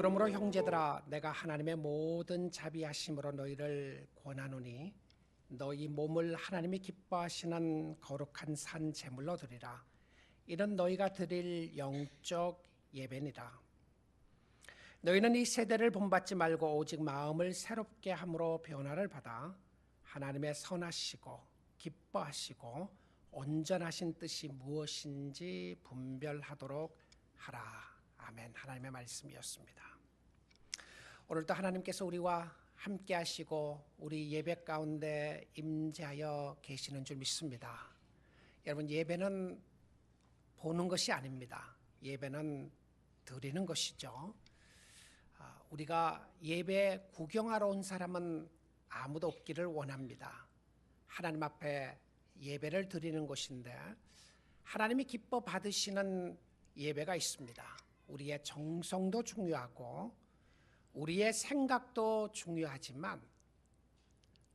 그러므로 형제들아, 내가 하나님의 모든 자비하심으로 너희를 권하노니 너희 몸을 하나님이 기뻐하시는 거룩한 산 제물로 드리라. 이는 너희가 드릴 영적 예배니라. 너희는 이 세대를 본받지 말고 오직 마음을 새롭게 함으로 변화를 받아 하나님의 선하시고 기뻐하시고 온전하신 뜻이 무엇인지 분별하도록 하라. 아멘. 하나님의 말씀이었습니다. 오늘도 하나님께서 우리와 함께 하시고 우리 예배 가운데 임재하여 계시는 줄 믿습니다. 여러분, 예배는 보는 것이 아닙니다. 예배는 드리는 것이죠. 우리가 예배 구경하러 온 사람은 아무도 없기를 원합니다. 하나님 앞에 예배를 드리는 것인데 하나님이 기뻐 받으시는 예배가 있습니다. 우리의 정성도 중요하고 우리의 생각도 중요하지만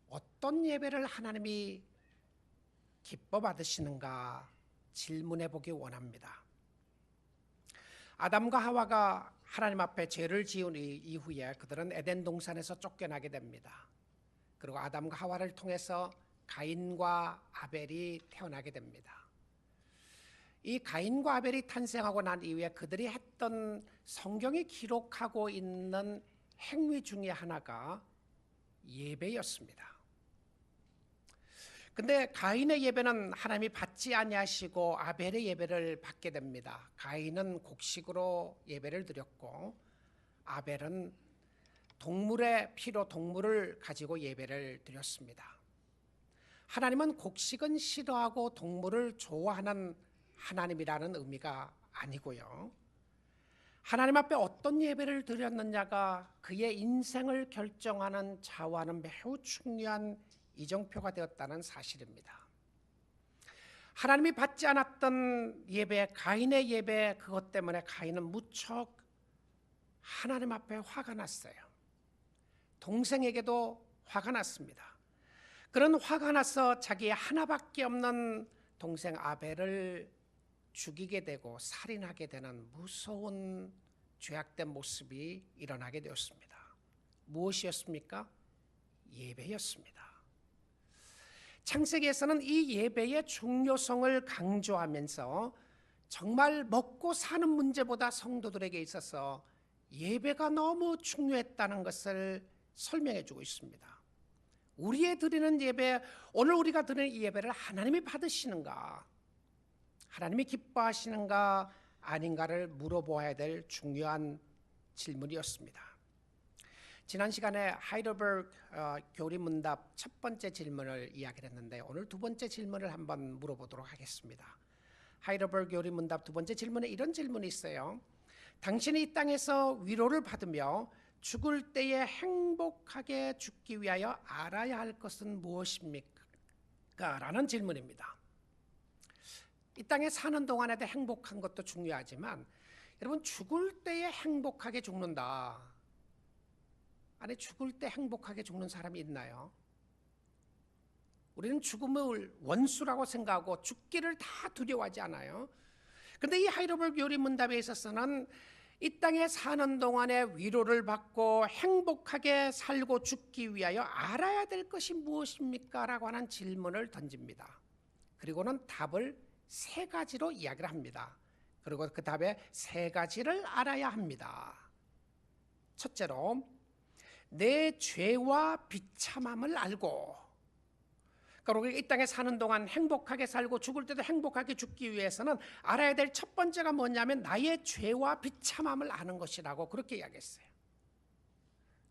어떤 예배를 하나님이 기뻐 받으시는가 질문해 보기 원합니다. 아담과 하와가 하나님 앞에 죄를 지은 이후에 그들은 에덴 동산에서 쫓겨나게 됩니다. 그리고 아담과 하와를 통해서 가인과 아벨이 태어나게 됩니다. 이 가인과 아벨이 탄생하고 난 이후에 그들이 했던 성경이 기록하고 있는 행위 중에 하나가 예배였습니다. 근데 가인의 예배는 하나님이 받지 아니하시고 아벨의 예배를 받게 됩니다. 가인은 곡식으로 예배를 드렸고 아벨은 동물의 피로 동물을 가지고 예배를 드렸습니다. 하나님은 곡식은 싫어하고 동물을 좋아하는 하나님이라는 의미가 아니고요. 하나님 앞에 어떤 예배를 드렸느냐가 그의 인생을 결정하는 좌우하는 매우 중요한 이정표가 되었다는 사실입니다. 하나님이 받지 않았던 예배, 가인의 예배, 그것 때문에 가인은 무척 하나님 앞에 화가 났어요. 동생에게도 화가 났습니다. 그런 화가 나서 자기의 하나밖에 없는 동생 아벨을 죽이게 되고 살인하게 되는 무서운 죄악된 모습이 일어나게 되었습니다. 무엇이었습니까? 예배였습니다. 창세기에서는 이 예배의 중요성을 강조하면서 정말 먹고 사는 문제보다 성도들에게 있어서 예배가 너무 중요했다는 것을 설명해 주고 있습니다. 우리의 드리는 예배, 오늘 우리가 드리는 이 예배를 하나님이 받으시는가, 하나님이 기뻐하시는가 아닌가를 물어보아야 될 중요한 질문이었습니다. 지난 시간에 하이델베르그 교리문답 첫 번째 질문을 이야기를 했는데 오늘 두 번째 질문을 한번 물어보도록 하겠습니다. 하이델베르그 교리문답 두 번째 질문에 이런 질문이 있어요. 당신이 이 땅에서 위로를 받으며 죽을 때에 행복하게 죽기 위하여 알아야 할 것은 무엇입니까? 라는 질문입니다. 이 땅에 사는 동안에도 행복한 것도 중요하지만 여러분, 죽을 때에 행복하게 죽는다. 아니, 죽을 때 행복하게 죽는 사람이 있나요? 우리는 죽음을 원수라고 생각하고 죽기를 다 두려워하지 않아요. 그런데 이 하이델베르그 교리문답에 있어서는 이 땅에 사는 동안에 위로를 받고 행복하게 살고 죽기 위하여 알아야 될 것이 무엇입니까? 라고 하는 질문을 던집니다. 그리고는 답을 세 가지로 이야기를 합니다. 그리고 그 답에 세 가지를 알아야 합니다. 첫째로, 내 죄와 비참함을 알고, 그리고 이 땅에 사는 동안 행복하게 살고 죽을 때도 행복하게 죽기 위해서는 알아야 될 첫 번째가 뭐냐면 나의 죄와 비참함을 아는 것이라고 그렇게 이야기했어요.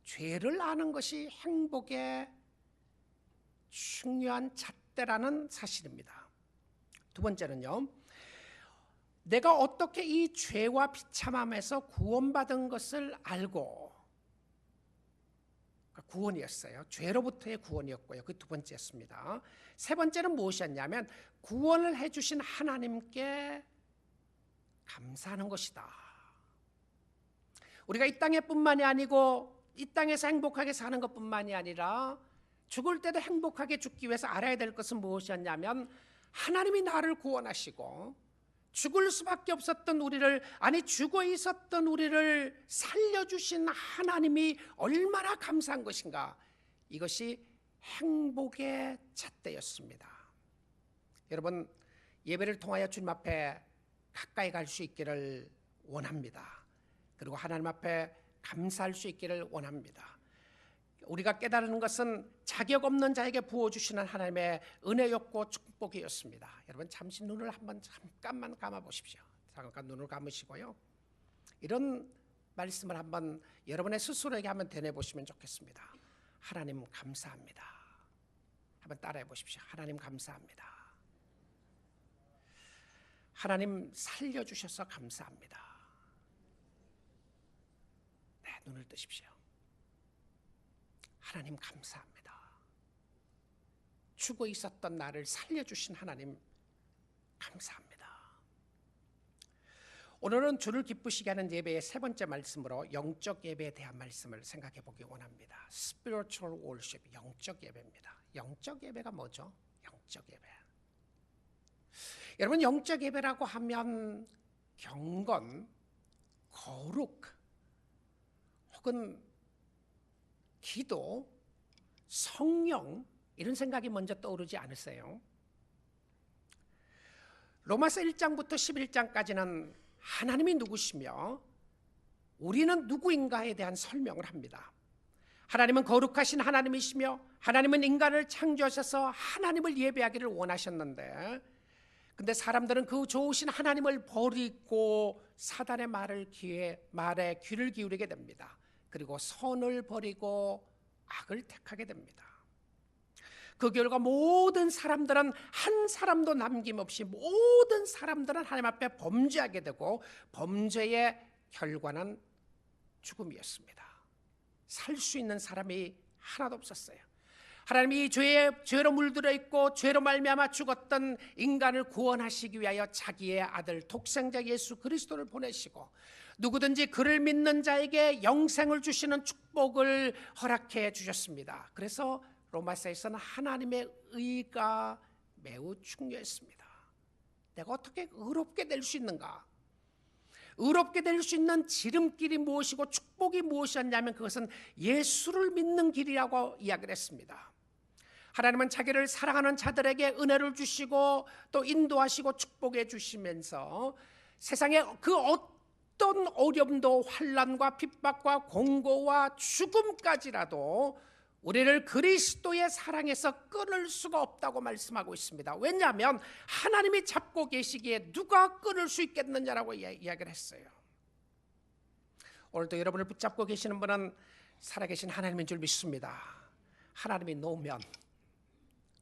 죄를 아는 것이 행복의 중요한 잣대라는 사실입니다. 두 번째는요, 내가 어떻게 이 죄와 비참함에서 구원받은 것을 알고, 구원이었어요. 죄로부터의 구원이었고요. 그 두 번째였습니다. 세 번째는 무엇이었냐면 구원을 해주신 하나님께 감사하는 것이다. 우리가 이 땅에뿐만이 아니고 이 땅에서 행복하게 사는 것뿐만이 아니라 죽을 때도 행복하게 죽기 위해서 알아야 될 것은 무엇이었냐면 하나님이 나를 구원하시고 죽을 수밖에 없었던 우리를, 아니 죽어 있었던 우리를 살려주신 하나님이 얼마나 감사한 것인가. 이것이 행복의 잣대였습니다. 여러분, 예배를 통하여 주님 앞에 가까이 갈 수 있기를 원합니다. 그리고 하나님 앞에 감사할 수 있기를 원합니다. 우리가 깨달은 것은 자격 없는 자에게 부어주시는 하나님의 은혜였고 축복이었습니다. 여러분, 잠시 눈을 한번 잠깐만 감아 보십시오. 잠깐 눈을 감으시고요, 이런 말씀을 한번 여러분의 스스로에게 한번 되뇌보시면 좋겠습니다. 하나님 감사합니다. 한번 따라해 보십시오. 하나님 감사합니다. 하나님 살려주셔서 감사합니다. 네, 눈을 뜨십시오. 하나님 감사합니다. 죽어 있었던 나를 살려주신 하나님 감사합니다. 오늘은 주를 기쁘시게 하는 예배의 세 번째 말씀으로 영적 예배에 대한 말씀을 생각해 보기 원합니다. Spiritual worship, 영적 예배입니다. 영적 예배가 뭐죠? 영적 예배. 여러분, 영적 예배라고 하면 경건, 거룩, 혹은 기도, 성령, 이런 생각이 먼저 떠오르지 않으세요? 로마서 1장부터 11장까지는 하나님이 누구시며 우리는 누구인가에 대한 설명을 합니다. 하나님은 거룩하신 하나님이시며 하나님은 인간을 창조하셔서 하나님을 예배하기를 원하셨는데, 근데 사람들은 그 좋으신 하나님을 버리고 사단의 말에 귀를 기울이게 됩니다. 그리고 선을 버리고 악을 택하게 됩니다. 그 결과 모든 사람들은 한 사람도 남김없이 모든 사람들은 하나님 앞에 범죄하게 되고, 범죄의 결과는 죽음이었습니다. 살 수 있는 사람이 하나도 없었어요. 하나님이 죄로 물들어 있고 죄로 말미암아 죽었던 인간을 구원하시기 위하여 자기의 아들 독생자 예수 그리스도를 보내시고, 누구든지 그를 믿는 자에게 영생을 주시는 축복을 허락해 주셨습니다. 그래서 로마서에서는 하나님의 의가 매우 중요했습니다. 내가 어떻게 의롭게 될 수 있는가? 의롭게 될 수 있는 지름길이 무엇이고 축복이 무엇이었냐면 그것은 예수를 믿는 길이라고 이야기를 했습니다. 하나님은 자기를 사랑하는 자들에게 은혜를 주시고 또 인도하시고 축복해 주시면서 세상에 그 어떤 어려움도 환난과 핍박과 공고와 죽음까지라도 우리를 그리스도의 사랑에서 끊을 수가 없다고 말씀하고 있습니다. 왜냐하면 하나님이 잡고 계시기에 누가 끊을 수 있겠느냐라고 이야기를 했어요. 오늘도 여러분을 붙잡고 계시는 분은 살아계신 하나님인 줄 믿습니다. 하나님이 놓으면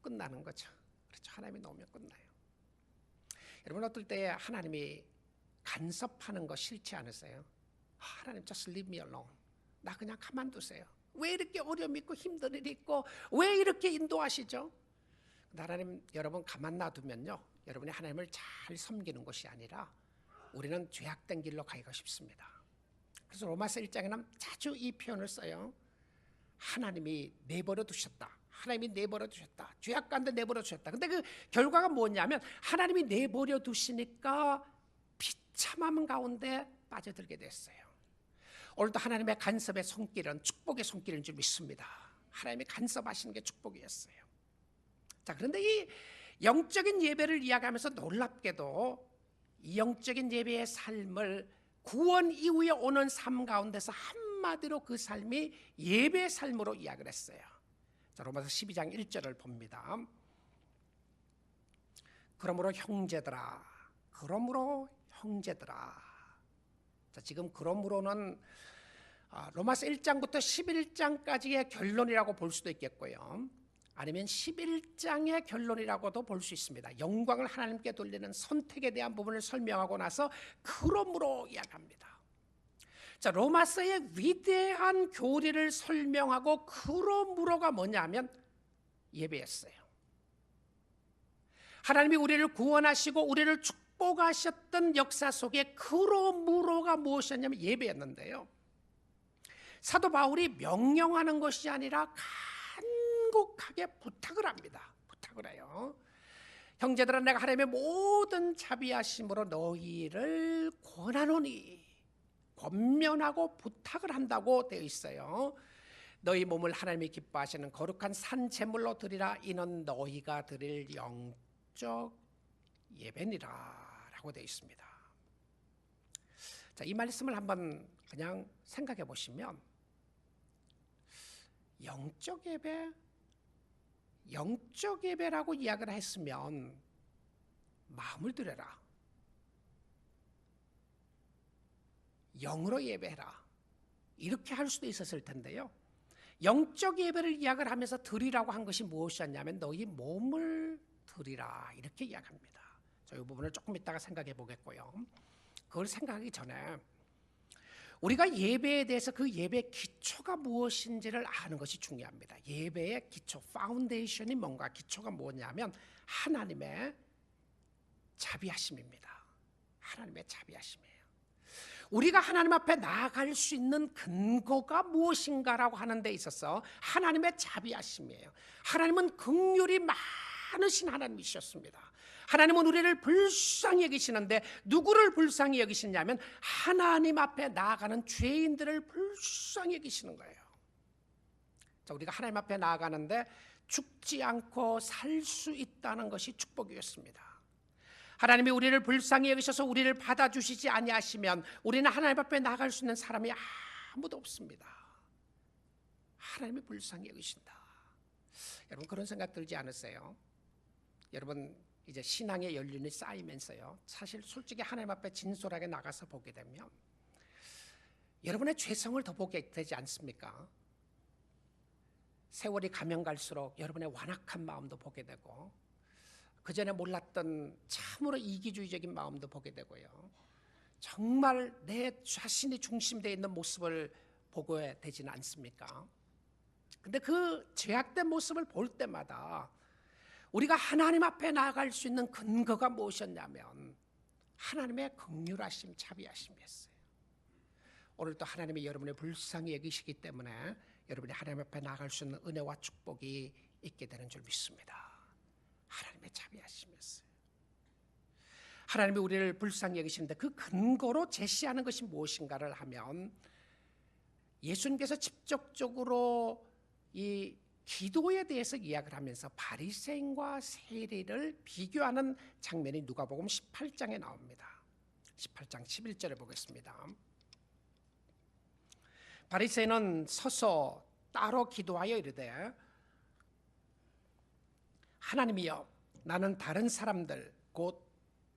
끝나는 거죠. 그렇죠. 하나님이 놓으면 끝나요. 여러분, 어떨 때 하나님이 간섭하는 거 싫지 않으세요? 하나님 just leave me alone. 나 그냥 가만두세요. 왜 이렇게 어려움이 있고 힘든 일이 있고 왜 이렇게 인도하시죠? 하나님, 여러분 가만 놔두면요, 여러분이 하나님을 잘 섬기는 것이 아니라 우리는 죄악된 길로 가기가 쉽습니다. 그래서 로마서 1장에는 자주 이 표현을 써요. 하나님이 내버려 두셨다. 하나님이 내버려 두셨다. 죄악 가운데 내버려 두셨다. 근데 그 결과가 뭐냐면 하나님이 내버려 두시니까 비참함 가운데 빠져들게 됐어요. 오늘도 하나님의 간섭의 손길은 축복의 손길인 줄 믿습니다. 하나님이 간섭하시는 게 축복이었어요. 자, 그런데 이 영적인 예배를 이야기하면서 놀랍게도 이 영적인 예배의 삶을 구원 이후에 오는 삶 가운데서 한마디로 그 삶이 예배의 삶으로 이야기를 했어요. 자, 로마서 12장 1절을 봅니다. 그러므로 형제들아. 자, 지금 그러므로는 로마서 1장부터 11장까지의 결론이라고 볼 수도 있겠고요, 아니면 11장의 결론이라고도 볼 수 있습니다. 영광을 하나님께 돌리는 선택에 대한 부분을 설명하고 나서 그러므로 이야기합니다. 자, 로마서의 위대한 교리를 설명하고 그러므로가 뭐냐면 예배였어요. 하나님이 우리를 구원하시고 우리를 축복하셨던 역사 속에 그러므로가 무엇이었냐면 예배였는데요, 사도 바울이 명령하는 것이 아니라 간곡하게 부탁을 합니다. 부탁을 해요. 형제들아 내가 하나님의 모든 자비하심으로 너희를 권하노니, 권면하고 부탁을 한다고 되어 있어요. 너희 몸을 하나님이 기뻐하시는 거룩한 산 제물로 드리라. 이는 너희가 드릴 영적 예배니라 라고 되어 있습니다. 자, 이 말씀을 한번 그냥 생각해 보시면 영적 예배라고 이야기를 했으면 마음을 드려라, 영으로 예배해라, 이렇게 할 수도 있었을 텐데요. 영적 예배를 이야기를 하면서 드리라고 한 것이 무엇이었냐면 너희 몸을 드리라 이렇게 이야기합니다. 이 부분을 조금 이따가 생각해 보겠고요. 그걸 생각하기 전에 우리가 예배에 대해서 그 예배의 기초가 무엇인지를 아는 것이 중요합니다. 예배의 기초, 파운데이션이 뭔가, 기초가 뭐냐면 하나님의 자비하심입니다. 하나님의 자비하심이에요. 우리가 하나님 앞에 나아갈 수 있는 근거가 무엇인가라고 하는 데 있어서 하나님의 자비하심이에요. 하나님은 긍휼이 많으신 하나님이셨습니다. 하나님은 우리를 불쌍히 여기시는데 누구를 불쌍히 여기시냐면 하나님 앞에 나아가는 죄인들을 불쌍히 여기시는 거예요. 자, 우리가 하나님 앞에 나아가는데 죽지 않고 살 수 있다는 것이 축복이었습니다. 하나님이 우리를 불쌍히 여기셔서 우리를 받아주시지 아니하시면 우리는 하나님 앞에 나아갈 수 있는 사람이 아무도 없습니다. 하나님이 불쌍히 여기신다. 여러분 그런 생각 들지 않으세요? 여러분 이제 신앙의 연륜이 쌓이면서요, 사실 솔직히 하나님 앞에 진솔하게 나가서 보게 되면 여러분의 죄성을 더 보게 되지 않습니까? 세월이 가면 갈수록 여러분의 완악한 마음도 보게 되고 그전에 몰랐던 참으로 이기주의적인 마음도 보게 되고요, 정말 내 자신이 중심되어 있는 모습을 보게 되지는 않습니까? 근데 그 죄악된 모습을 볼 때마다 우리가 하나님 앞에 나아갈 수 있는 근거가 무엇이었냐면 하나님의 긍휼하심, 자비하심이었어요. 오늘도 하나님이 여러분의 불쌍히 여기시기 때문에 여러분이 하나님 앞에 나아갈 수 있는 은혜와 축복이 있게 되는 줄 믿습니다. 하나님의 자비하심이었어요. 하나님이 우리를 불쌍히 여기시는데 그 근거로 제시하는 것이 무엇인가를 하면 예수님께서 직접적으로 이 기도에 대해서 이야기를 하면서 바리새인과 세리를 비교하는 장면이 누가복음 18장에 나옵니다. 18장 11절을 보겠습니다. 바리새인은 서서 따로 기도하여 이르되 하나님이여, 나는 다른 사람들 곧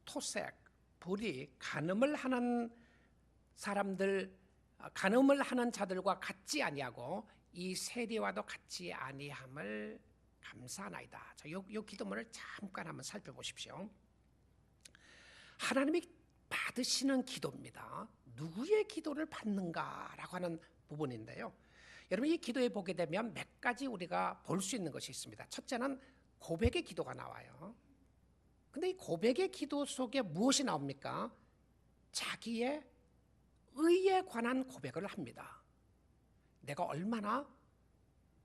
토색, 불의, 간음을 하는 사람들, 간음을 하는 자들과 같지 아니하고 이 세리와도 같지 아니함을 감사하나이다. 이 기도문을 잠깐 한번 살펴보십시오. 하나님이 받으시는 기도입니다. 누구의 기도를 받는가라고 하는 부분인데요, 여러분 이 기도에 보게 되면 몇 가지 우리가 볼 수 있는 것이 있습니다. 첫째는 고백의 기도가 나와요. 근데 이 고백의 기도 속에 무엇이 나옵니까? 자기의 의에 관한 고백을 합니다. 내가 얼마나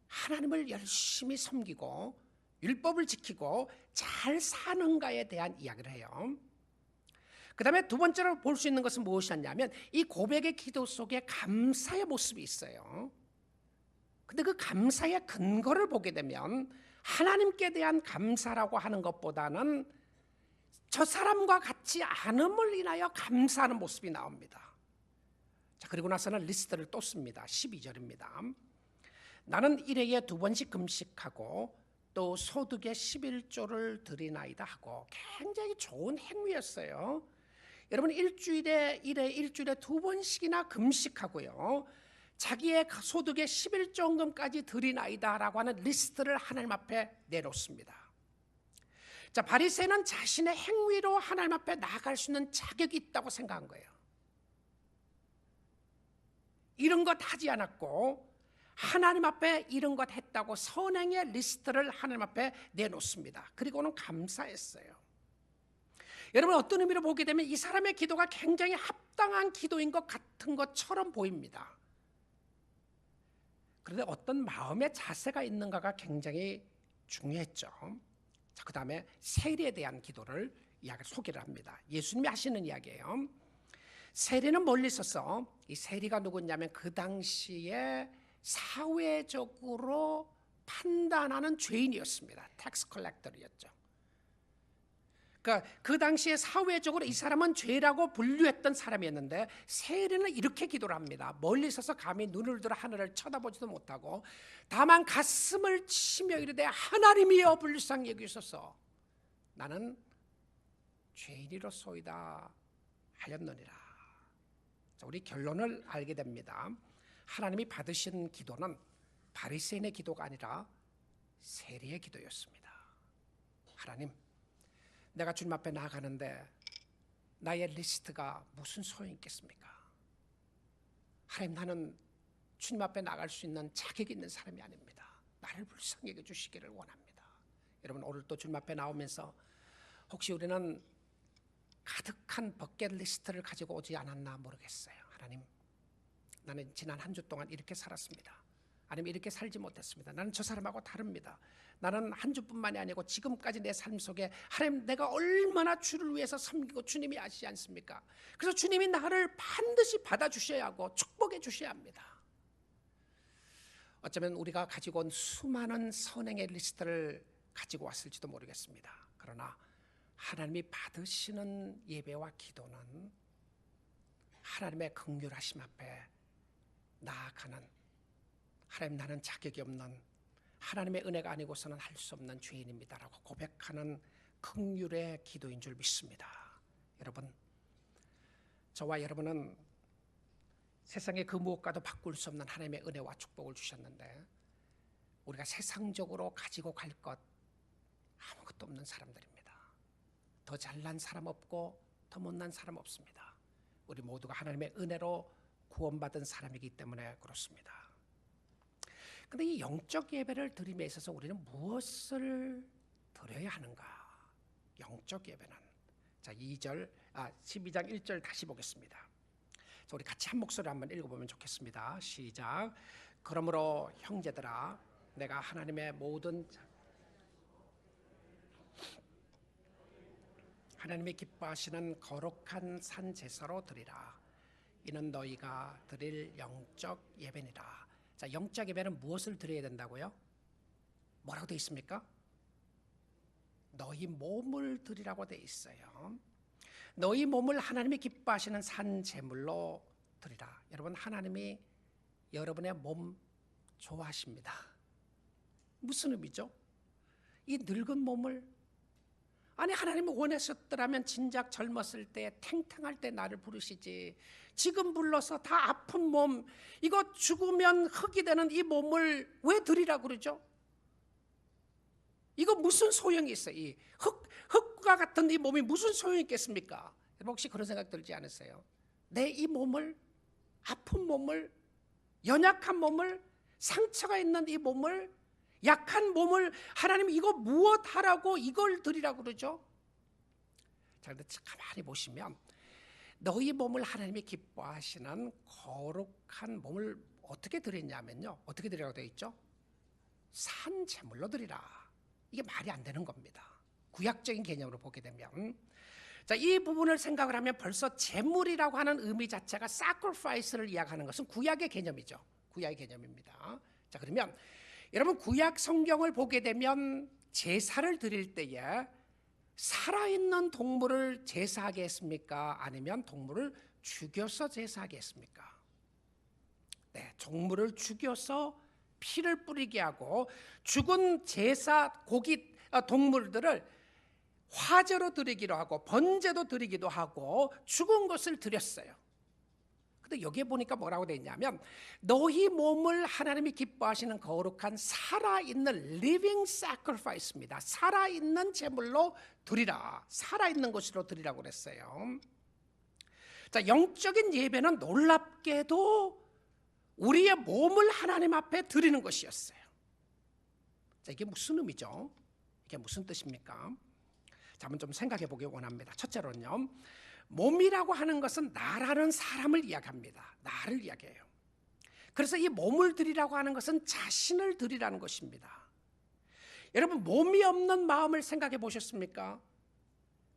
하나님을 열심히 섬기고 율법을 지키고 잘 사는가에 대한 이야기를 해요. 그 다음에 두 번째로 볼 수 있는 것은 무엇이었냐면 이 고백의 기도 속에 감사의 모습이 있어요. 근데 그 감사의 근거를 보게 되면 하나님께 대한 감사라고 하는 것보다는 저 사람과 같지 않음을 인하여 감사하는 모습이 나옵니다. 자, 그리고 나서는 리스트를 또 씁니다. 12절입니다. 나는 일회에 2번씩 금식하고 또 소득의 11조를 드리나이다 하고, 굉장히 좋은 행위였어요. 여러분 일주일에 2번씩이나 금식하고요, 자기의 소득의 11조금까지 드리나이다 라고 하는 리스트를 하나님 앞에 내놓습니다. 자, 바리새인은 자신의 행위로 하나님 앞에 나아갈 수 있는 자격이 있다고 생각한 거예요. 이런 것 하지 않았고 하나님 앞에 이런 것 했다고 선행의 리스트를 하나님 앞에 내놓습니다. 그리고는 감사했어요. 여러분 어떤 의미로 보게 되면 이 사람의 기도가 굉장히 합당한 기도인 것 같은 것처럼 보입니다. 그런데 어떤 마음의 자세가 있는가가 굉장히 중요했죠. 자, 그 다음에 세리에 대한 기도를 소개를 합니다. 예수님이 하시는 이야기예요. 세리는 멀리 있어서, 이 세리가 누구냐면 그 당시에 사회적으로 판단하는 죄인이었습니다. 텍스 컬렉터였죠. 그러니까 그 당시에 사회적으로 이 사람은 죄라고 분류했던 사람이었는데, 세리는 이렇게 기도를 합니다. 멀리 있어서 감히 눈을 들어 하늘을 쳐다보지도 못하고 다만 가슴을 치며 이르되 하나님이여 불쌍히 여기소서, 나는 죄인이로소이다 하였느니라. 자, 우리 결론을 알게 됩니다. 하나님이 받으신 기도는 바리새인의 기도가 아니라 세리의 기도였습니다. 하나님, 내가 주님 앞에 나아가는데 나의 리스트가 무슨 소용이 있겠습니까? 하나님, 나는 주님 앞에 나갈 수 있는 자격이 있는 사람이 아닙니다. 나를 불쌍히 여겨 주시기를 원합니다. 여러분, 오늘 또 주님 앞에 나오면서 혹시 우리는 가득한 버킷리스트를 가지고 오지 않았나 모르겠어요. 하나님, 나는 지난 한 주 동안 이렇게 살았습니다. 아니면 이렇게 살지 못했습니다. 나는 저 사람하고 다릅니다. 나는 한 주뿐만이 아니고 지금까지 내 삶 속에 하나님, 내가 얼마나 주를 위해서 섬기고 주님이 아시지 않습니까? 그래서 주님이 나를 반드시 받아주셔야 하고 축복해 주셔야 합니다. 어쩌면 우리가 가지고 온 수많은 선행의 리스트를 가지고 왔을지도 모르겠습니다. 그러나 하나님이 받으시는 예배와 기도는 하나님의 긍휼하심 앞에 나아가는, 하나님, 나는 자격이 없는, 하나님의 은혜가 아니고서는 할 수 없는 죄인입니다라고 고백하는 긍휼의 기도인 줄 믿습니다. 여러분, 저와 여러분은 세상의 그 무엇과도 바꿀 수 없는 하나님의 은혜와 축복을 주셨는데, 우리가 세상적으로 가지고 갈 것 아무것도 없는 사람들입니다. 더 잘난 사람 없고 더 못난 사람 없습니다. 우리 모두가 하나님의 은혜로 구원받은 사람이기 때문에 그렇습니다. 그런데 이 영적 예배를 드림에 있어서 우리는 무엇을 드려야 하는가? 영적 예배는, 자, 12장 1절 다시 보겠습니다. 자, 우리 같이 한 목소리로 한번 읽어보면 좋겠습니다. 시작. 그러므로 형제들아, 내가 하나님의 모든 하나님이 기뻐하시는 거룩한 산 제사로 드리라. 이는 너희가 드릴 영적 예배니라. 자, 영적 예배는 무엇을 드려야 된다고요? 뭐라고 되어 있습니까? 너희 몸을 드리라고 되어 있어요. 너희 몸을 하나님이 기뻐하시는 산 제물로 드리라. 여러분, 하나님이 여러분의 몸 좋아하십니다. 무슨 의미죠? 이 늙은 몸을, 아니, 하나님이 원하셨더라면 진작 젊었을 때 탱탱할 때 나를 부르시지, 지금 불러서 다 아픈 몸, 이거 죽으면 흙이 되는 이 몸을 왜 드리라고 그러죠? 이거 무슨 소용이 있어요? 이 흙과 같은 이 몸이 무슨 소용이 있겠습니까? 여러분, 혹시 그런 생각 들지 않으세요? 내 이 몸을, 아픈 몸을, 연약한 몸을, 상처가 있는 이 몸을, 약한 몸을 하나님 이거 무엇 하라고 이걸 드리라고 그러죠? 자, 근데 가만히 보시면 너희 몸을 하나님이 기뻐하시는 거룩한 몸을 어떻게 드렸냐면요, 어떻게 드리라고 되어 있죠? 산 제물로 드리라. 이게 말이 안 되는 겁니다. 구약적인 개념으로 보게 되면, 자, 이 부분을 생각을 하면 벌써 제물이라고 하는 의미 자체가 sacrifice를 이야기하는 것은 구약의 개념이죠. 구약의 개념입니다. 자, 그러면 여러분, 구약 성경을 보게 되면 제사를 드릴 때에 살아있는 동물을 제사하게 했습니까? 아니면 동물을 죽여서 제사하게 했습니까? 네, 동물을 죽여서 피를 뿌리게 하고 죽은 제사 동물들을 화제로 드리기도 하고 번제도 드리기도 하고 죽은 것을 드렸어요. 근데 여기에 보니까 뭐라고 되어 있냐면, 너희 몸을 하나님이 기뻐하시는 거룩한 살아있는 living sacrifice입니다. 살아있는 제물로 드리라. 살아있는 것으로 드리라고 그랬어요. 자, 영적인 예배는 놀랍게도 우리의 몸을 하나님 앞에 드리는 것이었어요. 자, 이게 무슨 의미죠? 이게 무슨 뜻입니까? 자, 한번 좀 생각해 보기 원합니다. 첫째로는요, 몸이라고 하는 것은 나라는 사람을 이야기합니다. 나를 이야기해요. 그래서 이 몸을 드리라고 하는 것은 자신을 드리라는 것입니다. 여러분, 몸이 없는 마음을 생각해 보셨습니까?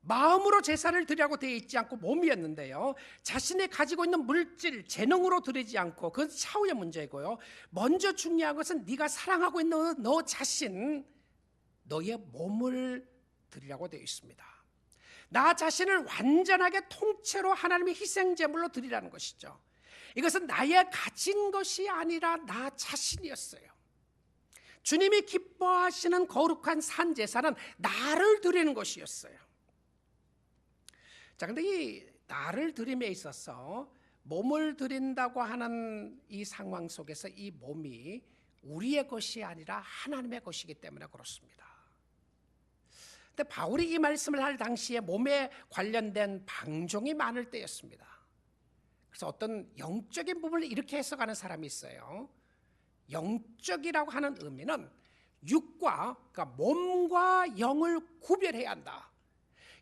마음으로 제사를 드리라고 되어 있지 않고 몸이었는데요, 자신이 가지고 있는 물질, 재능으로 드리지 않고, 그건 차후의 문제고요. 먼저 중요한 것은 네가 사랑하고 있는 너 자신, 너의 몸을 드리라고 되어 있습니다. 나 자신을 완전하게 통째로 하나님의 희생제물로 드리라는 것이죠. 이것은 나의 가진 것이 아니라 나 자신이었어요. 주님이 기뻐하시는 거룩한 산제사는 나를 드리는 것이었어요. 자, 근데 이 나를 드림에 있어서 몸을 드린다고 하는 이 상황 속에서 이 몸이 우리의 것이 아니라 하나님의 것이기 때문에 그렇습니다. 근데 바울이 이 말씀을 할 당시에 몸에 관련된 방종이 많을 때였습니다. 그래서 어떤 영적인 부분을 이렇게 해석하는 사람이 있어요. 영적이라고 하는 의미는 육과, 그러니까 몸과 영을 구별해야 한다.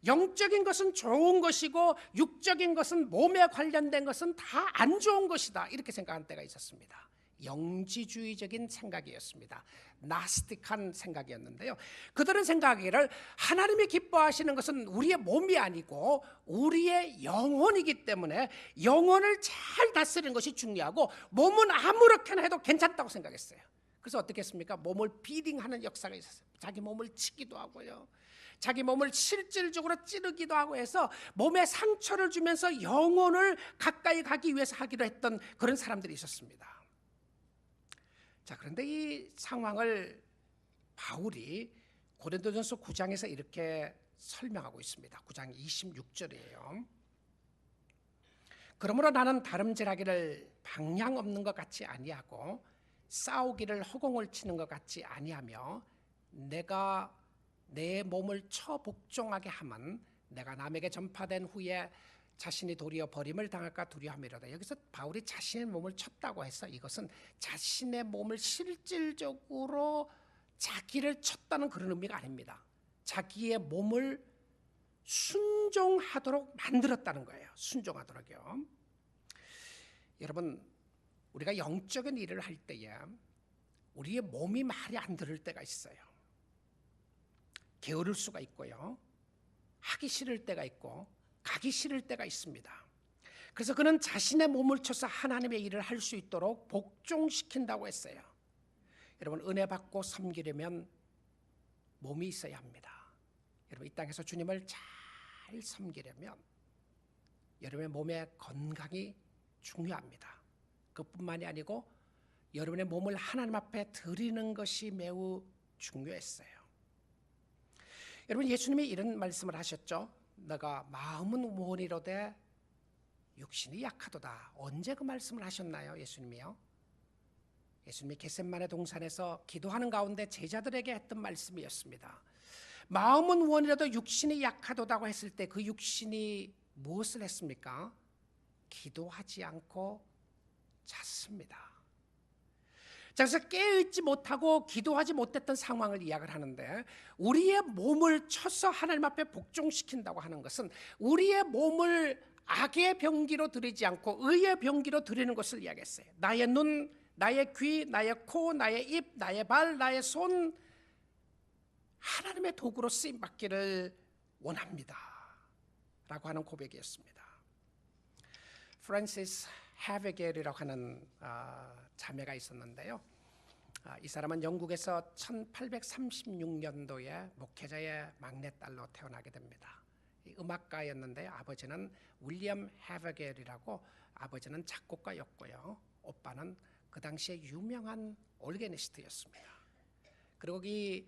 영적인 것은 좋은 것이고 육적인 것은, 몸에 관련된 것은 다 안 좋은 것이다, 이렇게 생각한 때가 있었습니다. 영지주의적인 생각이었습니다. 나스틱한 생각이었는데요, 그들은 생각하기를 하나님이 기뻐하시는 것은 우리의 몸이 아니고 우리의 영혼이기 때문에 영혼을 잘 다스리는 것이 중요하고 몸은 아무렇게나 해도 괜찮다고 생각했어요. 그래서 어떻게 했습니까? 몸을 비딩하는 역사가 있었어요. 자기 몸을 치기도 하고요, 자기 몸을 실질적으로 찌르기도 하고 해서 몸에 상처를 주면서 영혼을 가까이 가기 위해서 하기도 했던 그런 사람들이 있었습니다. 자, 그런데 이 상황을 바울이 고린도전서 9장에서 이렇게 설명하고 있습니다. 9장 26절이에요. 그러므로 나는 다름질하기를 방향 없는 것 같이 아니하고 싸우기를 허공을 치는 것 같지 아니하며 내가 내 몸을 쳐 복종하게 하면 내가 남에게 전파된 후에 자신이 도리어 버림을 당할까 두려움이로다. 여기서 바울이 자신의 몸을 쳤다고 해서 이것은 자신의 몸을 실질적으로 자기를 쳤다는 그런 의미가 아닙니다. 자기의 몸을 순종하도록 만들었다는 거예요. 순종하도록요. 여러분, 우리가 영적인 일을 할 때에 우리의 몸이 말이 안 들을 때가 있어요. 게으를 수가 있고요, 하기 싫을 때가 있고 가기 싫을 때가 있습니다. 그래서 그는 자신의 몸을 쳐서 하나님의 일을 할 수 있도록 복종시킨다고 했어요. 여러분, 은혜 받고 섬기려면 몸이 있어야 합니다. 여러분, 이 땅에서 주님을 잘 섬기려면 여러분의 몸의 건강이 중요합니다. 그뿐만이 아니고 여러분의 몸을 하나님 앞에 드리는 것이 매우 중요했어요. 여러분, 예수님이 이런 말씀을 하셨죠. 내가 마음은 원이로되 육신이 약하도다. 언제 그 말씀을 하셨나요? 예수님이요? 예수님이 겟세마네 동산에서 기도하는 가운데 제자들에게 했던 말씀이었습니다. 마음은 원이라도 육신이 약하도다고 했을 때 그 육신이 무엇을 했습니까? 기도하지 않고 잤습니다. 그래서 깨어있지 못하고 기도하지 못했던 상황을 이야기를 하는데, 우리의 몸을 쳐서 하나님 앞에 복종시킨다고 하는 것은 우리의 몸을 악의 병기로 드리지 않고 의의 병기로 드리는 것을 이야기했어요. 나의 눈, 나의 귀, 나의 코, 나의 입, 나의 발, 나의 손, 하나님의 도구로 쓰임받기를 원합니다 라고 하는 고백이었습니다. 프란시스 해베겔이라고 하는 자매가 있었는데요, 이 사람은 영국에서 1836년도에 목회자의 막내딸로 태어나게 됩니다. 음악가였는데 아버지는 윌리엄 해베겔이라고, 아버지는 작곡가였고요, 오빠는 그 당시에 유명한 올게니스트였습니다. 그리고 이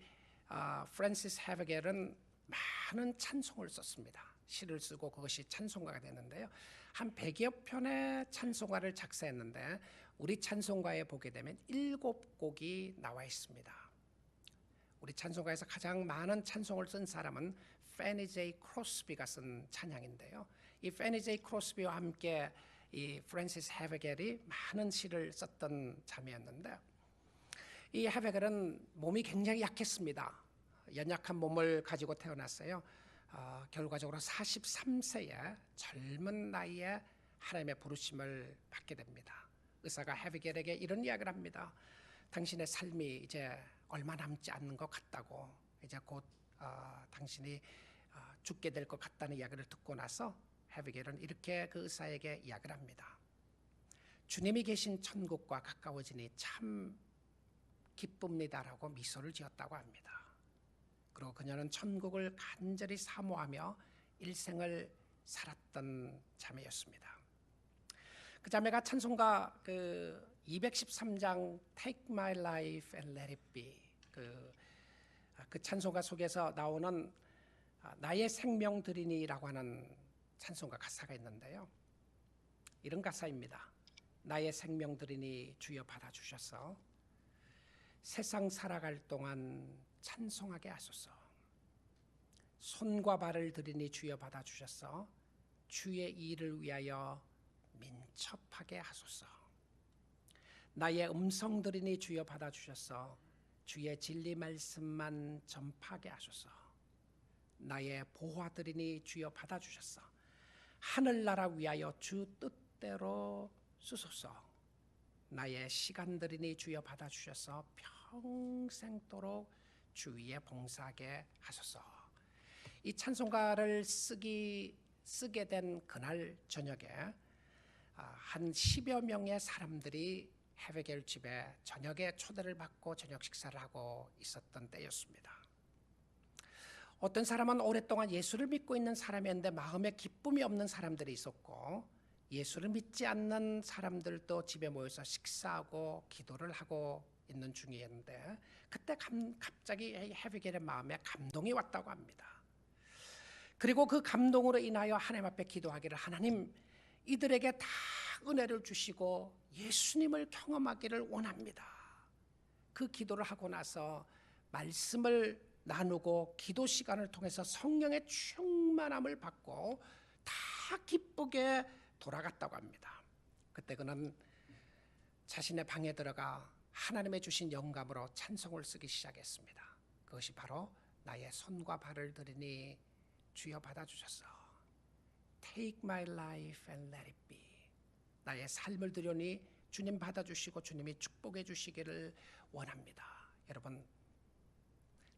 프란시스 해베겔은 많은 찬송을 썼습니다. 시를 쓰고 그것이 찬송가가 됐는데요, 한 100여 편의 찬송가를 작사했는데 우리 찬송가에 보게 되면 7곡이 나와 있습니다. 우리 찬송가에서 가장 많은 찬송을 쓴 사람은 패니 제이 크로스비가 쓴 찬양인데요, 이 패니 제이 크로스비와 함께 이 프란시스 해베겔이 많은 시를 썼던 자매였는데, 이 해베겔은 몸이 굉장히 약했습니다. 연약한 몸을 가지고 태어났어요. 결과적으로 43세에 젊은 나이에 하나님의 부르심을 받게 됩니다. 의사가 해베겔에게 이런 이야기를 합니다. 당신의 삶이 이제 얼마 남지 않는 것 같다고, 이제 곧 당신이 죽게 될 것 같다는 이야기를 듣고 나서 헤비겔은 이렇게 그 의사에게 이야기를 합니다. 주님이 계신 천국과 가까워지니 참 기쁩니다라고 미소를 지었다고 합니다. 그리고 그녀는 천국을 간절히 사모하며 일생을 살았던 자매였습니다. 그 자매가 찬송가 213장 Take My Life and Let It Be, 그 찬송가 속에서 나오는 나의 생명 드리니라고 하는 찬송가 가사가 있는데요, 이런 가사입니다. 나의 생명 드리니 주여 받아주셔서 세상 살아갈 동안 찬송하게 하소서. 손과 발을 드리니 주여 받아주셔서 주의 일을 위하여 민첩하게 하소서. 나의 음성 들으니 주여 받아주셔서 주의 진리 말씀만 전파하게 하소서. 나의 보화 들으니 주여 받아주셔서 하늘나라 위하여 주 뜻대로 쓰소서. 나의 시간 들으니 주여 받아주셔서 평생도록 주 위에 봉사하게 하소서. 이 찬송가를 쓰게 된 그날 저녁에 한 10여 명의 사람들이 헤베겔 집에 저녁에 초대를 받고 저녁 식사를 하고 있었던 때였습니다. 어떤 사람은 오랫동안 예수를 믿고 있는 사람이었는데 마음에 기쁨이 없는 사람들이 있었고, 예수를 믿지 않는 사람들도 집에 모여서 식사하고 기도를 하고 있는 중이었는데, 그때 갑자기 헤베겔의 마음에 감동이 왔다고 합니다. 그리고 그 감동으로 인하여 하나님 앞에 기도하기를, 하나님 이들에게 다 은혜를 주시고 예수님을 경험하기를 원합니다. 그 기도를 하고 나서 말씀을 나누고 기도 시간을 통해서 성령의 충만함을 받고 다 기쁘게 돌아갔다고 합니다. 그때 그는 자신의 방에 들어가 하나님의 주신 영감으로 찬송을 쓰기 시작했습니다. 그것이 바로 나의 손과 발을 들으니 주여 받아주셔서 Take my life and let it be. 나의 삶을 드려니 주님 받아주시고 주님이 축복해 주시기를 원합니다. 여러분,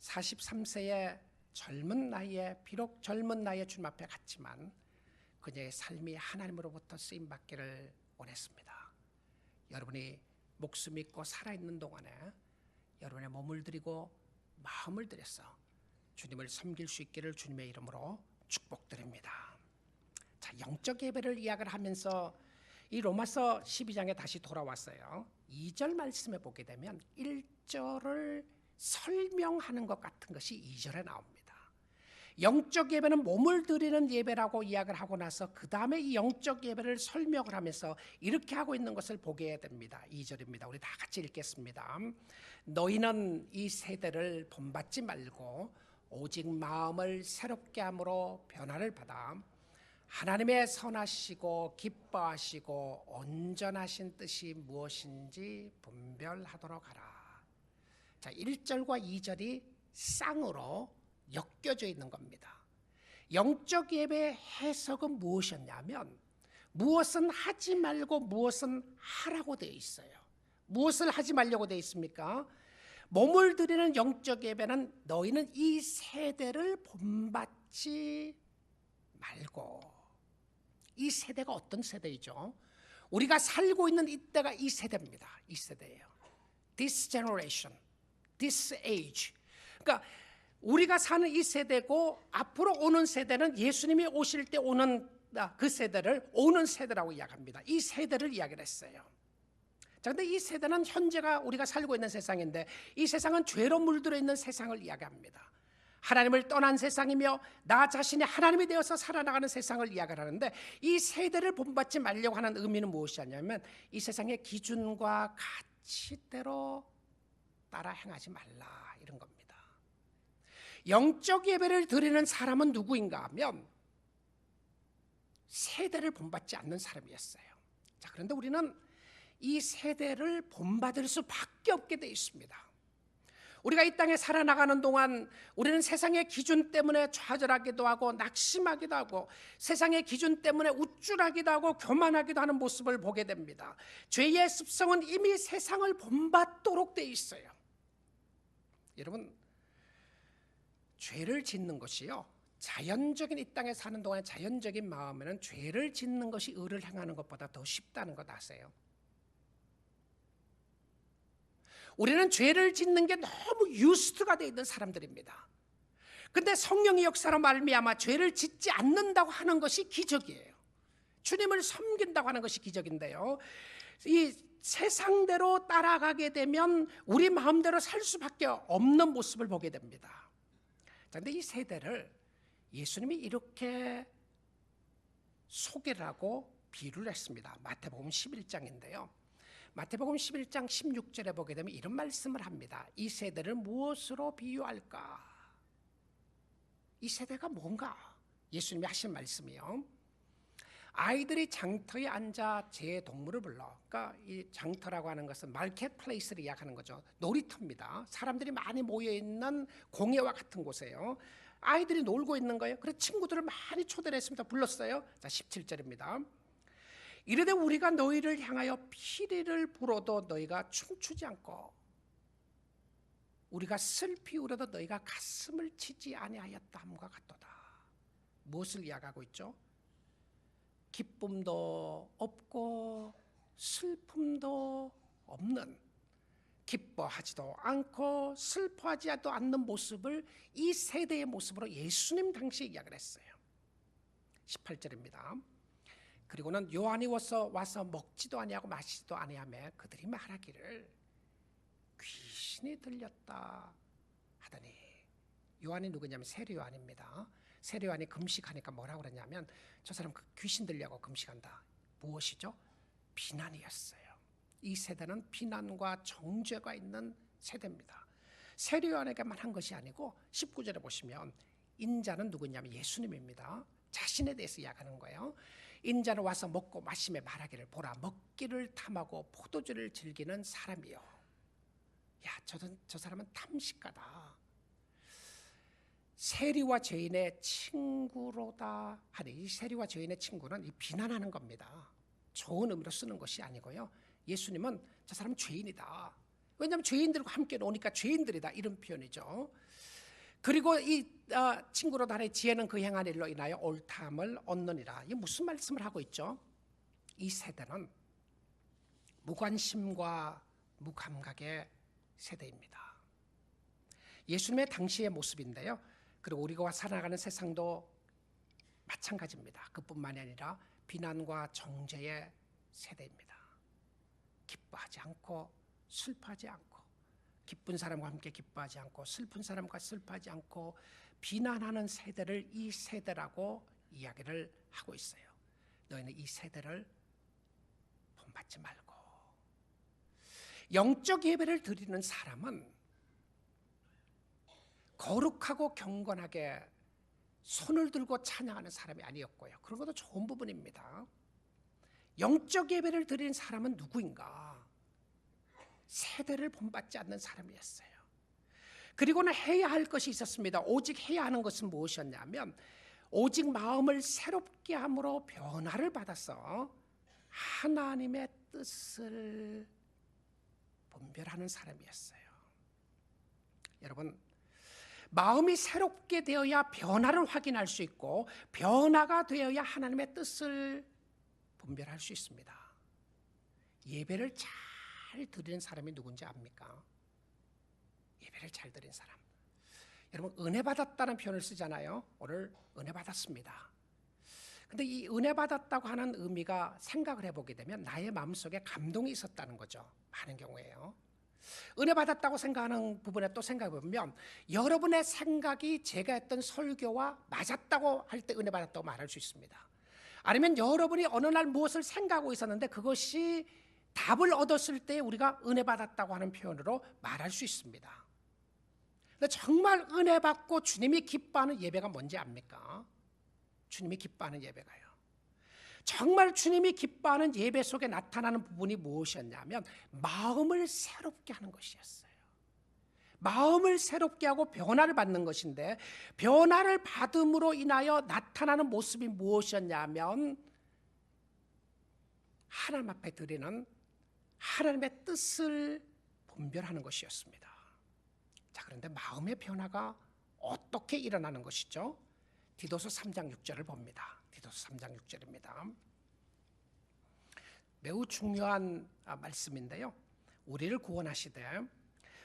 43세의 젊은 나이에, 비록 젊은 나이에 주님 앞에 갔지만 그녀의 삶이 하나님으로부터 쓰임받기를 원했습니다. 여러분이 목숨 있고 살아있는 동안에 여러분의 몸을 드리고 마음을 들여서 주님을 섬길 수 있기를 주님의 이름으로 축복드립니다. 자, 영적 예배를 이야기를 하면서 이 로마서 12장에 다시 돌아왔어요. 2절 말씀에 보게 되면 1절을 설명하는 것 같은 것이 2절에 나옵니다. 영적 예배는 몸을 드리는 예배라고 이야기를 하고 나서 그 다음에 이 영적 예배를 설명을 하면서 이렇게 하고 있는 것을 보게 됩니다. 2절입니다. 우리 다 같이 읽겠습니다. 너희는 이 세대를 본받지 말고 오직 마음을 새롭게 함으로 변화를 받아 하나님의 선하시고 기뻐하시고 온전하신 뜻이 무엇인지 분별하도록 하라. 자, 1절과 2절이 쌍으로 엮여져 있는 겁니다. 영적 예배의 해석은 무엇이었냐면, 무엇은 하지 말고 무엇은 하라고 되어 있어요. 무엇을 하지 말려고 되어 있습니까? 몸을 드리는 영적 예배는 너희는 이 세대를 본받지 말고. 이 세대가 어떤 세대이죠? 우리가 살고 있는 이때가 이 세대입니다. 이 세대예요. This generation, this age. 그러니까 우리가 사는 이 세대고 앞으로 오는 세대는 예수님이 오실 때 오는 그 세대를 오는 세대라고 이야기합니다. 이 세대를 이야기를 했어요. 자, 근데 이 세대는 현재가 우리가 살고 있는 세상인데 이 세상은 죄로 물들어 있는 세상을 이야기합니다. 하나님을 떠난 세상이며 나 자신이 하나님이 되어서 살아나가는 세상을 이야기를 하는데, 이 세대를 본받지 말려고 하는 의미는 무엇이냐면 이 세상의 기준과 가치대로 따라 행하지 말라, 이런 겁니다. 영적 예배를 드리는 사람은 누구인가 하면 세대를 본받지 않는 사람이었어요. 자, 그런데 우리는 이 세대를 본받을 수밖에 없게 되어 있습니다. 우리가 이 땅에 살아나가는 동안 우리는 세상의 기준 때문에 좌절하기도 하고 낙심하기도 하고 세상의 기준 때문에 우쭐하기도 하고 교만하기도 하는 모습을 보게 됩니다. 죄의 습성은 이미 세상을 본받도록 되어 있어요. 여러분, 죄를 짓는 것이요, 자연적인 이 땅에 사는 동안에 자연적인 마음에는 죄를 짓는 것이 의를 행하는 것보다 더 쉽다는 것 아세요? 우리는 죄를 짓는 게 너무 유스트가 되어 있는 사람들입니다. 근데 성령의 역사로 말미암아 죄를 짓지 않는다고 하는 것이 기적이에요. 주님을 섬긴다고 하는 것이 기적인데요, 이 세상대로 따라가게 되면 우리 마음대로 살 수밖에 없는 모습을 보게 됩니다. 그런데 이 세대를 예수님이 이렇게 소개를 하고 비유를 했습니다. 마태복음 11장인데요. 마태복음 11장 16절에 보게 되면 이런 말씀을 합니다. 이 세대를 무엇으로 비유할까? 이 세대가 뭔가? 예수님이 하신 말씀이요, 아이들이 장터에 앉아 제 동물을 불러. 그러니까 이 장터라고 하는 것은 마켓 플레이스를 이야기하는 거죠. 놀이터입니다. 사람들이 많이 모여있는 공회와 같은 곳이에요. 아이들이 놀고 있는 거예요. 그래서 친구들을 많이 초대를 했습니다. 불렀어요. 자, 17절입니다. 이르되 우리가 너희를 향하여 피리를 불어도 너희가 춤추지 않고 우리가 슬피 울어도 너희가 가슴을 치지 아니하였다 함과 같도다. 무엇을 이야기하고 있죠? 기쁨도 없고 슬픔도 없는, 기뻐하지도 않고 슬퍼하지도 않는 모습을 이 세대의 모습으로 예수님 당시에 이야기를 했어요. 18절입니다. 그리고는 요한이 와서 먹지도 아니하고 마시지도 아니하며 그들이 말하기를 귀신이 들렸다 하더니, 요한이 누구냐면 세례 요한입니다. 세례 요한이 금식하니까 뭐라고 그러냐면 저 사람 귀신 들려고 금식한다. 무엇이죠? 비난이었어요. 이 세대는 비난과 정죄가 있는 세대입니다. 세례 요한에게만 한 것이 아니고 19절에 보시면 인자는 누구냐면 예수님입니다. 자신에 대해서 이야기하는 거예요. 인자는 와서 먹고 마시며 말하기를 보라, 먹기를 탐하고 포도주를 즐기는 사람이요. 야, 저 사람은 탐식가다. 세리와 죄인의 친구로다 하니, 이 세리와 죄인의 친구는 이 비난하는 겁니다. 좋은 의미로 쓰는 것이 아니고요. 예수님은 저 사람은 죄인이다. 왜냐하면 죄인들과 함께 노니까 죄인들이다, 이런 표현이죠. 그리고 이 친구로다 하니 지혜는 그 행한 일로 인하여 옳다함을 얻느니라. 이게 무슨 말씀을 하고 있죠? 이 세대는 무관심과 무감각의 세대입니다. 예수님의 당시의 모습인데요, 그리고 우리가 살아가는 세상도 마찬가지입니다. 그뿐만이 아니라 비난과 정죄의 세대입니다. 기뻐하지 않고 슬퍼하지 않고, 기쁜 사람과 함께 기뻐하지 않고 슬픈 사람과 슬퍼하지 않고 비난하는 세대를 이 세대라고 이야기를 하고 있어요. 너희는 이 세대를 본받지 말고. 영적 예배를 드리는 사람은 거룩하고 경건하게 손을 들고 찬양하는 사람이 아니었고요. 그런 것도 좋은 부분입니다. 영적 예배를 드리는 사람은 누구인가? 세대를 본받지 않는 사람이었어요. 그리고는 해야 할 것이 있었습니다. 오직 해야 하는 것은 무엇이었냐면 오직 마음을 새롭게 함으로 변화를 받아서 하나님의 뜻을 분별하는 사람이었어요. 여러분, 마음이 새롭게 되어야 변화를 확인할 수 있고 변화가 되어야 하나님의 뜻을 분별할 수 있습니다. 예배를 잘 드리는 사람이 누군지 압니까? 예배를 잘 드리는 사람. 여러분, 은혜 받았다는 표현을 쓰잖아요. 오늘 은혜 받았습니다. 근데 이 은혜 받았다고 하는 의미가 생각을 해보게 되면 나의 마음속에 감동이 있었다는 거죠. 많은 경우에요. 은혜 받았다고 생각하는 부분에 또 생각해보면 여러분의 생각이 제가 했던 설교와 맞았다고 할 때 은혜 받았다고 말할 수 있습니다. 아니면 여러분이 어느 날 무엇을 생각하고 있었는데 그것이 답을 얻었을 때 우리가 은혜 받았다고 하는 표현으로 말할 수 있습니다. 근데 정말 은혜 받고 주님이 기뻐하는 예배가 뭔지 압니까? 주님이 기뻐하는 예배가요, 정말 주님이 기뻐하는 예배 속에 나타나는 부분이 무엇이었냐면 마음을 새롭게 하는 것이었어요. 마음을 새롭게 하고 변화를 받는 것인데, 변화를 받음으로 인하여 나타나는 모습이 무엇이었냐면 하나님 앞에 드리는 하나님의 뜻을 분별하는 것이었습니다. 자, 그런데 마음의 변화가 어떻게 일어나는 것이죠? 디도서 3장 6절을 봅니다. 디도서 3장 6절입니다. 매우 중요한 말씀인데요. 우리를 구원하시되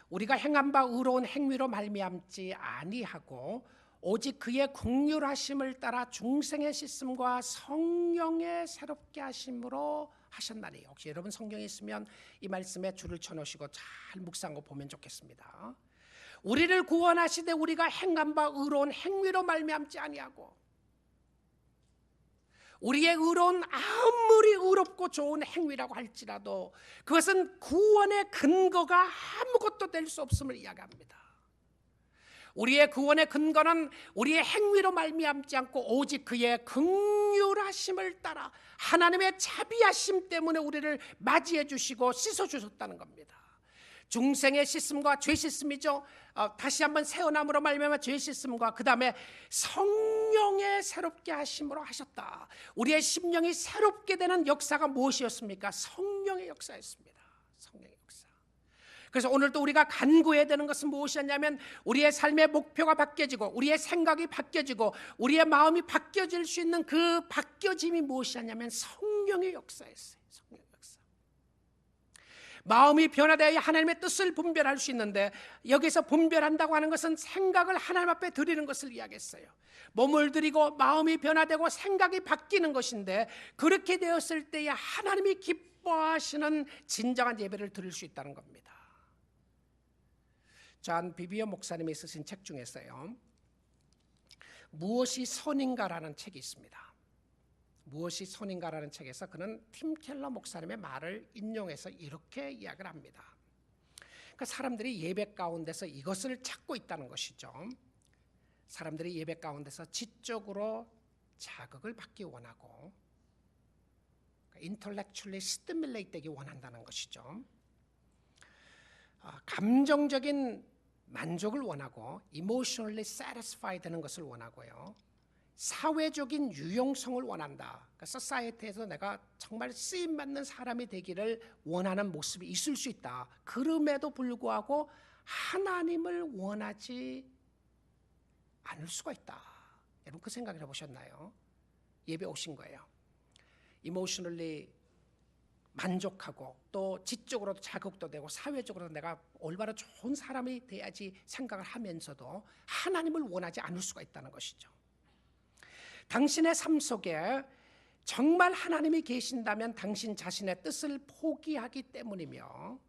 우리가 행한 바 의로운 행위로 말미암지 아니하고 오직 그의 긍휼하심을 따라 중생의 씻음과 성령의 새롭게 하심으로 하셨나니. 혹시 여러분 성경에 있으면 이 말씀에 줄을 쳐놓으시고 잘 묵상하고 보면 좋겠습니다. 우리를 구원하시되 우리가 행한 바 의로운 행위로 말미암지 아니하고, 우리의 의로운 아무리 의롭고 좋은 행위라고 할지라도 그것은 구원의 근거가 아무것도 될 수 없음을 이야기합니다. 우리의 구원의 근거는 우리의 행위로 말미암지 않고 오직 그의 긍휼하심을 따라 하나님의 자비하심 때문에 우리를 맞이해 주시고 씻어 주셨다는 겁니다. 중생의 씻음과 죄 씻음이죠. 다시 한번 새어남으로 말미암아 죄 씻음과 그 다음에 성령의 새롭게 하심으로 하셨다. 우리의 심령이 새롭게 되는 역사가 무엇이었습니까? 성령의 역사였습니다. 성령의 역사. 그래서 오늘도 우리가 간구해야 되는 것은 무엇이었냐면 우리의 삶의 목표가 바뀌어지고 우리의 생각이 바뀌어지고 우리의 마음이 바뀌어질 수 있는 그 바뀌어짐이 무엇이었냐면 성령의 역사였어요. 성령의 역사. 마음이 변화되어야 하나님의 뜻을 분별할 수 있는데 여기서 분별한다고 하는 것은 생각을 하나님 앞에 드리는 것을 이야기했어요. 몸을 드리고 마음이 변화되고 생각이 바뀌는 것인데 그렇게 되었을 때에 하나님이 기뻐하시는 진정한 예배를 드릴 수 있다는 겁니다. 존 비비어 목사님이 쓰신 책 중에서요, 무엇이 선인가라는 책이 있습니다. 무엇이 선인가라는 책에서 그는 팀 켈러 목사님의 말을 인용해서 이렇게 이야기를 합니다. 그러니까 사람들이 예배 가운데서 이것을 찾고 있다는 것이죠. 사람들이 예배 가운데서 지적으로 자극을 받기 원하고 intellectually stimulate 되기 원한다는 것이죠. 감정적인 만족을 원하고 emotionally satisfied 되는 것을 원하고요. 사회적인 유용성을 원한다. 그러니까 society에서 내가 정말 쓰임받는 사람이 되기를 원하는 모습이 있을 수 있다. 그럼에도 불구하고 하나님을 원하지 않을 수가 있다. 여러분 그 생각을 해보셨나요? 예배 오신 거예요. emotionally 만족하고 또 지적으로도 자극도 되고 사회적으로 내가 올바로 좋은 사람이 돼야지 생각을 하면서도 하나님을 원하지 않을 수가 있다는 것이죠. 당신의 삶 속에 정말 하나님이 계신다면 당신 자신의 뜻을 포기하기 때문이며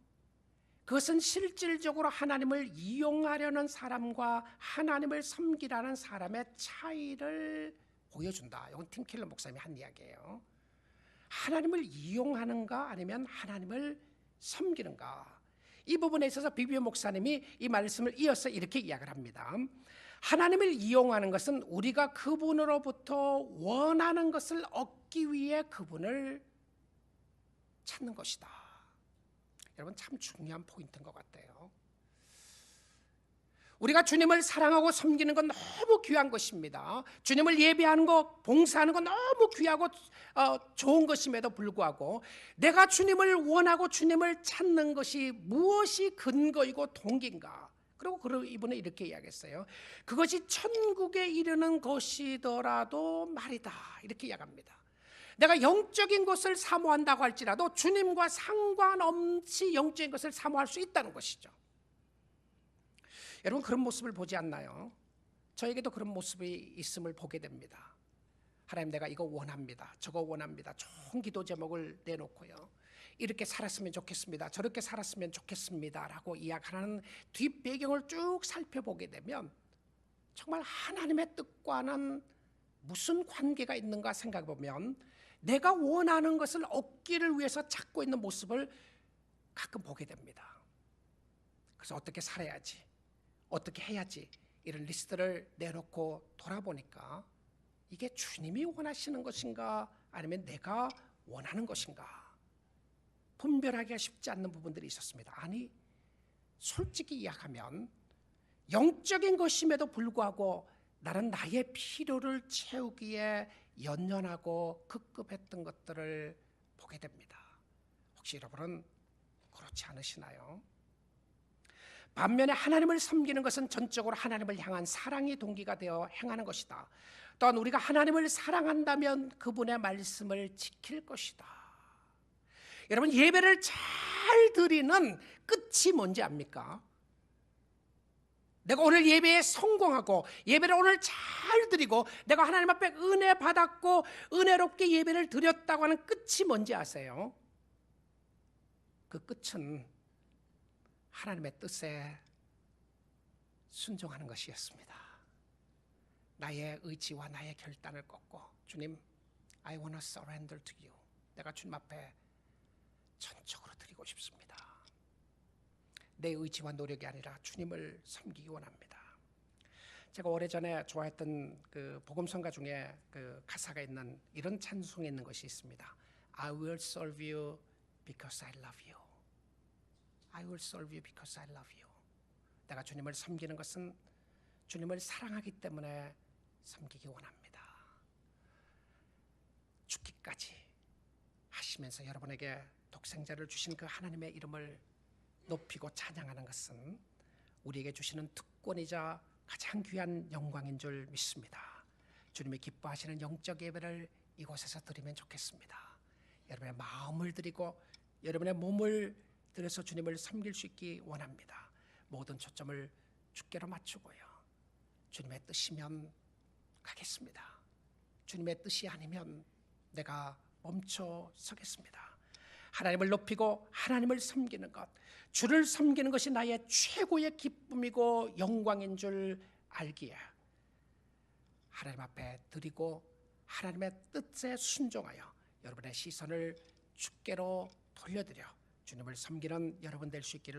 그것은 실질적으로 하나님을 이용하려는 사람과 하나님을 섬기라는 사람의 차이를 보여준다. 이건 팀 켈러 목사님이 한 이야기예요. 하나님을 이용하는가 아니면 하나님을 섬기는가. 이 부분에 있어서 비비어 목사님이 이 말씀을 이어서 이렇게 이야기를 합니다. 하나님을 이용하는 것은 우리가 그분으로부터 원하는 것을 얻기 위해 그분을 찾는 것이다. 여러분 참 중요한 포인트인 것 같아요. 우리가 주님을 사랑하고 섬기는 건 너무 귀한 것입니다. 주님을 예배하는 것, 봉사하는 건 너무 귀하고 좋은 것임에도 불구하고 내가 주님을 원하고 주님을 찾는 것이 무엇이 근거이고 동기인가? 그리고 이분은 이렇게 이야기했어요. 그것이 천국에 이르는 것이더라도 말이다. 이렇게 이야기합니다. 내가 영적인 것을 사모한다고 할지라도 주님과 상관없이 영적인 것을 사모할 수 있다는 것이죠. 여러분 그런 모습을 보지 않나요? 저에게도 그런 모습이 있음을 보게 됩니다. 하나님 내가 이거 원합니다. 저거 원합니다. 좋은 기도 제목을 내놓고요. 이렇게 살았으면 좋겠습니다. 저렇게 살았으면 좋겠습니다. 라고 이야기하는 뒷배경을 쭉 살펴보게 되면 정말 하나님의 뜻과는 무슨 관계가 있는가 생각해 보면 내가 원하는 것을 얻기를 위해서 찾고 있는 모습을 가끔 보게 됩니다. 그래서 어떻게 살아야지, 어떻게 해야지 이런 리스트를 내놓고 돌아보니까 이게 주님이 원하시는 것인가 아니면 내가 원하는 것인가 분별하기가 쉽지 않는 부분들이 있었습니다. 아니 솔직히 이야기하면 영적인 것임에도 불구하고 나는 나의 필요를 채우기에 연연하고 급급했던 것들을 보게 됩니다. 혹시 여러분은 그렇지 않으시나요? 반면에 하나님을 섬기는 것은 전적으로 하나님을 향한 사랑이 동기가 되어 행하는 것이다. 또한 우리가 하나님을 사랑한다면 그분의 말씀을 지킬 것이다. 여러분, 예배를 잘 드리는 끝이 뭔지 압니까? 내가 오늘 예배에 성공하고 예배를 오늘 잘 드리고 내가 하나님 앞에 은혜 받았고 은혜롭게 예배를 드렸다고 하는 끝이 뭔지 아세요? 그 끝은 하나님의 뜻에 순종하는 것이었습니다. 나의 의지와 나의 결단을 꺾고 주님, I want to surrender to you. 내가 주님 앞에 전적으로 드리고 싶습니다. 내 의지와 노력이 아니라 주님을 섬기기 원합니다. 제가 오래전에 좋아했던 그 복음성가 중에 그 가사가 있는 이런 찬송이 있는 것이 있습니다. I will serve you because I love you. I will serve you because I love you. 내가 주님을 섬기는 것은 주님을 사랑하기 때문에 섬기기 원합니다. 죽기까지 하시면서 여러분에게 독생자를 주신 그 하나님의 이름을 높이고 찬양하는 것은 우리에게 주시는 특권이자 가장 귀한 영광인 줄 믿습니다. 주님이 기뻐하시는 영적 예배를 이곳에서 드리면 좋겠습니다. 여러분의 마음을 드리고 여러분의 몸을 들여서 주님을 섬길 수 있기 원합니다. 모든 초점을 주께로 맞추고요. 주님의 뜻이면 가겠습니다. 주님의 뜻이 아니면 내가 멈춰 서겠습니다. 하나님을 높이고 하나님을 섬기는 것, 주를 섬기는 것이 나의 최고의 기쁨이고 영광인 줄 알기에 하나님 앞에 드리고 하나님의 뜻에 순종하여 여러분의 시선을 주께로 돌려드려 주님을 섬기는 여러분 될 수 있기를